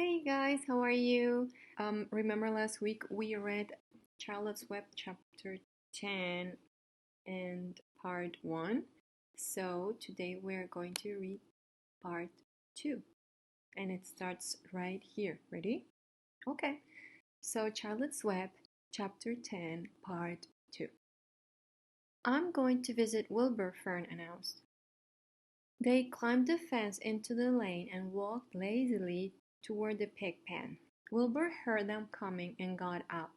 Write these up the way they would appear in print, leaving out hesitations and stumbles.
Hey guys, how are you? Remember last week we read Charlotte's Web chapter 10 and part 1. So today we're going to read part 2 and it starts right here. Ready? Okay. So Charlotte's Web chapter 10 part 2. I'm going to visit Wilbur, Fern announced. They climbed the fence into the lane and walked lazily toward the pig pen. Wilbur heard them coming and got up.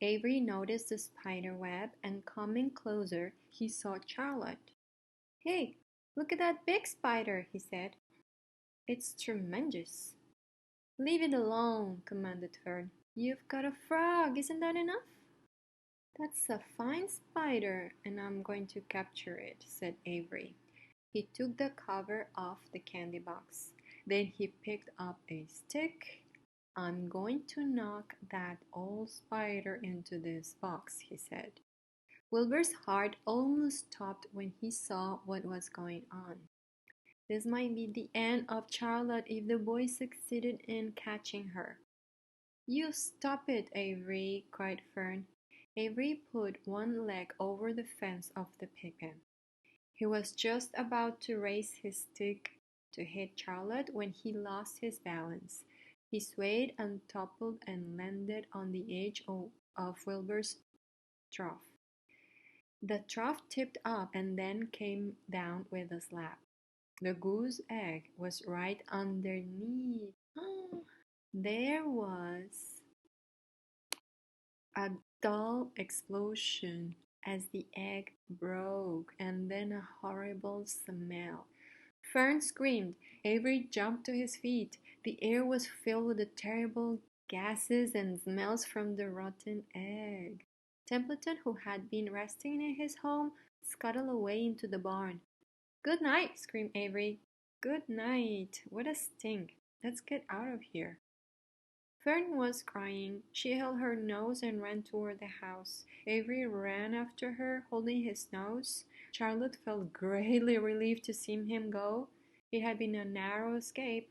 Avery noticed the spider web, and coming closer, he saw Charlotte. Hey, look at that big spider, he said. It's tremendous. Leave it alone, commanded Fern. You've got a frog, isn't that enough? That's a fine spider, and I'm going to capture it, said Avery. He took the cover off the candy box. Then he picked up a stick. I'm going to knock that old spider into this box, he said. Wilbur's heart almost stopped when he saw what was going on. This might be the end of Charlotte if the boys succeeded in catching her. You stop it, Avery, cried Fern. Avery put one leg over the fence of the pig pen. He was just about to raise his stick to hit Charlotte when he lost his balance. He swayed and toppled and landed on the edge of Wilbur's trough. The trough tipped up and then came down with a slap. The goose egg was right underneath. There was a dull explosion as the egg broke, and then a horrible smell. Fern screamed. Avery jumped to his feet. The air was filled with the terrible gases and smells from the rotten egg. Templeton, who had been resting in his home, scuttled away into the barn. Good night, screamed Avery. Good night. What a stink. Let's get out of here. Fern was crying. She held her nose and ran toward the house. Avery ran after her, holding his nose. Charlotte felt greatly relieved to see him go. It had been a narrow escape.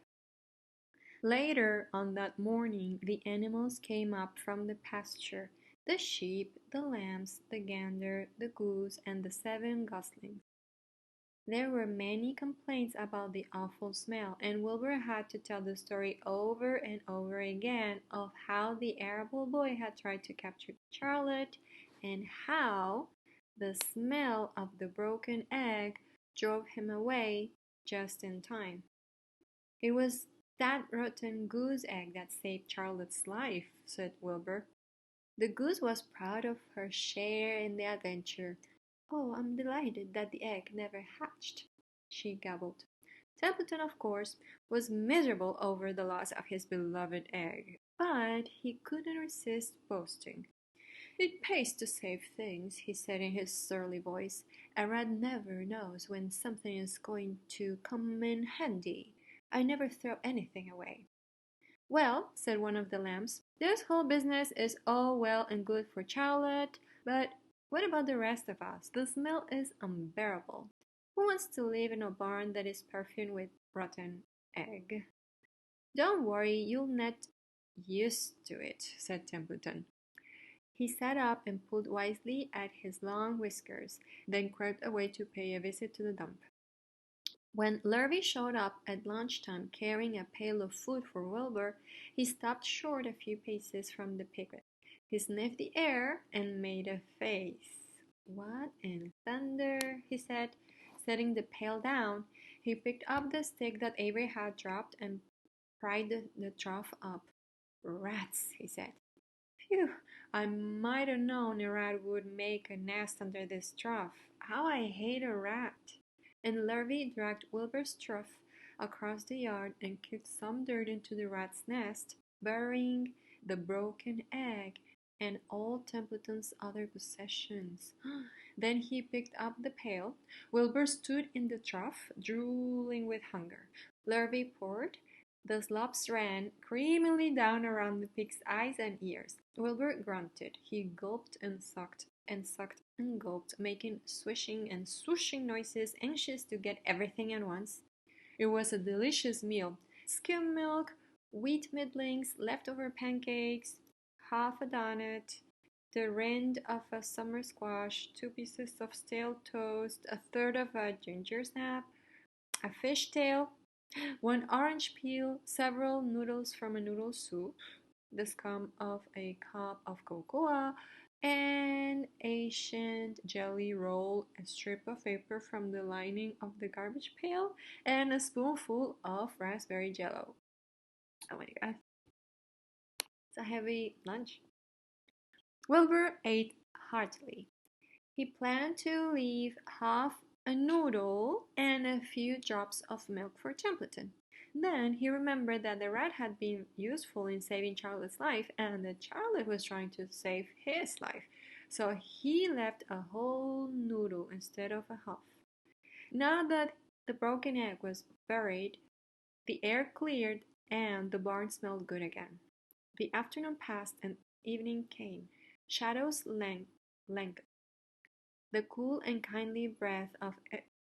Later on that morning, the animals came up from the pasture. The sheep, the lambs, the gander, the goose, and the 7 goslings. There were many complaints about the awful smell, and Wilbur had to tell the story over and over again of how the Arable boy had tried to capture Charlotte and how the smell of the broken egg drove him away just in time. It was that rotten goose egg that saved Charlotte's life, said Wilbur. The goose was proud of her share in the adventure. Oh, I'm delighted that the egg never hatched, she gabbled. Templeton, of course, was miserable over the loss of his beloved egg, but he couldn't resist boasting. It pays to save things, he said in his surly voice. A rat never knows when something is going to come in handy. I never throw anything away. Well, said one of the lambs, this whole business is all well and good for Charlotte, but what about the rest of us? The smell is unbearable. Who wants to live in a barn that is perfumed with rotten egg? Don't worry, you'll get used to it, said Templeton. He sat up and pulled wisely at his long whiskers, then crept away to pay a visit to the dump. When Lurvy showed up at lunchtime carrying a pail of food for Wilbur, he stopped short a few paces from the picnic. He sniffed the air and made a face. What in thunder, he said, setting the pail down. He picked up the stick that Avery had dropped and pried the trough up. Rats, he said. Phew, I might have known a rat would make a nest under this trough. How I hate a rat! And Lurvy dragged Wilbur's trough across the yard and kicked some dirt into the rat's nest, burying the broken egg and all Templeton's other possessions. Then he picked up the pail. Wilbur stood in the trough, drooling with hunger. Lurvy poured. The slops ran creamily down around the pig's eyes and ears. Wilbur grunted. He gulped and sucked and gulped, making swishing and swooshing noises, anxious to get everything at once. It was a delicious meal. Skim milk, wheat middlings, leftover pancakes, half a donut, the rind of a summer squash, 2 pieces of stale toast, a third of a ginger snap, a fish tail, one orange peel, several noodles from a noodle soup, the scum of a cup of cocoa, an ancient jelly roll, a strip of paper from the lining of the garbage pail, and a spoonful of raspberry jello. Oh my god, it's a heavy lunch. Wilbur ate heartily. He planned to leave half a noodle and a few drops of milk for Templeton. Then he remembered that the rat had been useful in saving Charlotte's life and that Charlotte was trying to save his life. So he left a whole noodle instead of a half. Now that the broken egg was buried, the air cleared and the barn smelled good again. The afternoon passed and evening came. Shadows lengthened. The cool and kindly breath of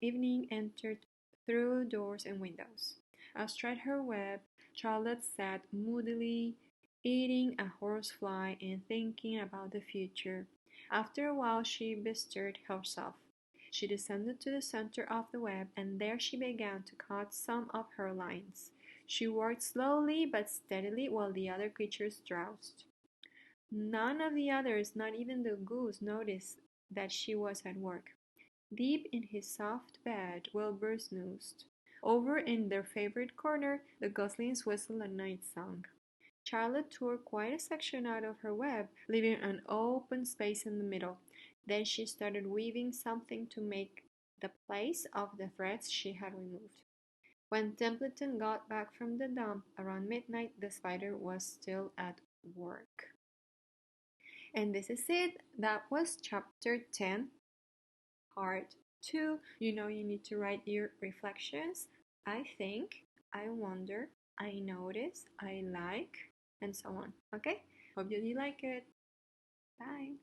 evening entered through doors and windows. Astride her web, Charlotte sat moodily, eating a horsefly and thinking about the future. After a while she bestirred herself. She descended to the center of the web, and there she began to cut some of her lines. She worked slowly but steadily while the other creatures drowsed. None of the others, not even the goose, noticed that she was at work. Deep in his soft bed, Wilbur snoozed. Over in their favorite corner, the goslings whistled a night song. Charlotte tore quite a section out of her web, leaving an open space in the middle. Then she started weaving something to make the place of the threads she had removed. When Templeton got back from the dump around midnight, the spider was still at work. And this is it. That was chapter 10, part 2. You know, you need to write your reflections. I think, I wonder, I notice, I like, and so on. Okay? Hope you like it. Bye.